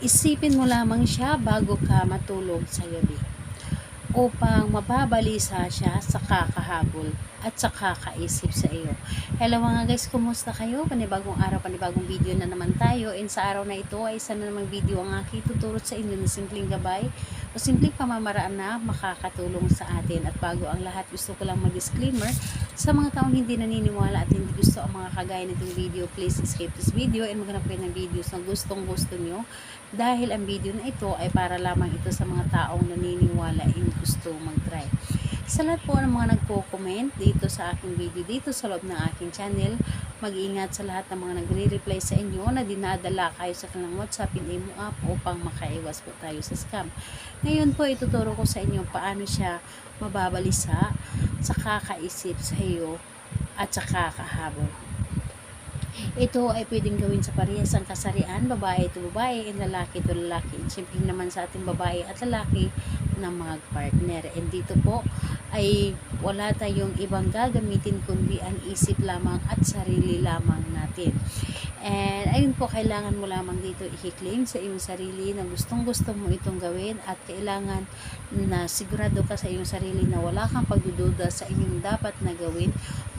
Isipin mo lamang siya bago ka matulog sa gabi upang mababalisa siya sa kakahabol at sa kakaisip sa iyo. Hello mga guys, kumusta kayo? Panibagong araw, panibagong video na naman tayo. And sa araw na ito ay isa na namang video ang aking tuturo sa inyo ng simpleng gabay o simpleng pamamaraan na makakatulong sa atin. At bago ang lahat, gusto ko lang mag-disclaimer sa mga taong hindi naniniwala at hindi gusto ang mga kagaya nitong video. Please skip this video and maghanap kayo ng videos na gustong gusto nyo, dahil ang video na ito ay para lamang ito sa mga taong naniniwala and gusto mag-try. Sa lahat po ng mga nagko-comment dito sa aking video, dito sa loob ng aking channel, mag-iingat sa lahat ng mga nagre-reply sa inyo na dinadala kayo sa kanilang WhatsApp and Imo app upang makaiwas po tayo sa scam. Ngayon po, ituturo ko sa inyo paano siya mababalisa sa kakaisip sa iyo at sa kakahabol. Ito ay pwedeng gawin sa parehas ang kasarian, babae ito babae, and lalaki ito lalaki. And syempre naman sa ating babae at lalaki na mga partner. And dito po ay wala tayong ibang gagamitin kundi ang isip lamang at sarili lamang natin. And ayun po, kailangan mo lamang dito i-claim sa iyong sarili na gustong gusto mo itong gawin, at kailangan na sigurado ka sa iyong sarili na wala kang pagdududa sa inyong dapat na gawin.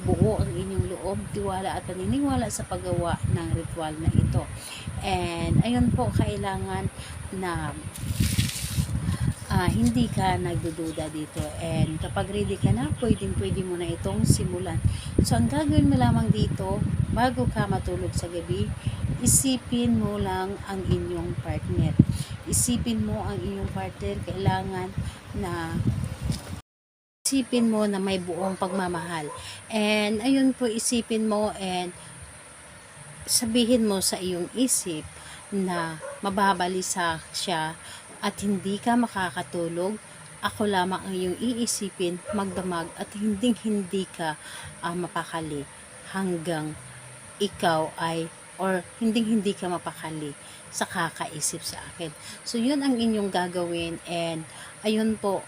Buo ang inyong loob, tiwala at paniniwala sa paggawa ng ritual na ito. And ayun po, kailangan na hindi ka nagdududa dito. And kapag ready ka na, pwede mo na itong simulan. So ang gagawin mo lamang dito, bago ka matulog sa gabi, isipin mo lang ang inyong partner. Isipin mo ang inyong partner, kailangan na isipin mo na may buong pagmamahal. And ayun po, isipin mo and sabihin mo sa iyong isip na mababalisa siya at hindi ka makakatulog. Ako lamang ang iyong iisipin, magdamag, at hindi ka mapakali hanggang ikaw ay, or hindi ka mapakali sa kakaisip sa akin. So yun ang inyong gagawin. And ayun po,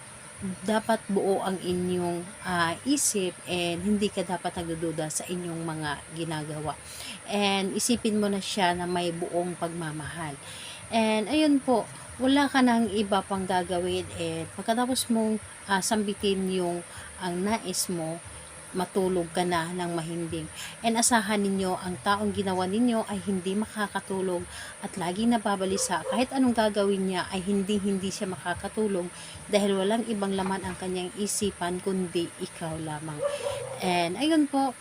dapat buo ang inyong isip and hindi ka dapat nagdududa sa inyong mga ginagawa. And isipin mo na siya na may buong pagmamahal. And ayun po, wala ka nang iba pang gagawin. And pagkatapos mong sambitin yung ang nais mo, matulog ka na ng mahimbing. And asahan ninyo, ang taong ginawa ninyo ay hindi makakatulog at laging nababalisa. Kahit anong gagawin niya ay hindi siya makakatulog, dahil walang ibang laman ang kanyang isipan kundi ikaw lamang. And ayun po,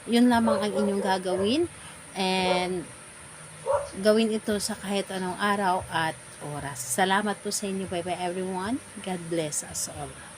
yun lamang ang inyong gagawin. And gawin ito sa kahit anong araw at oras. Salamat po sa inyo. Bye bye everyone. God bless us all.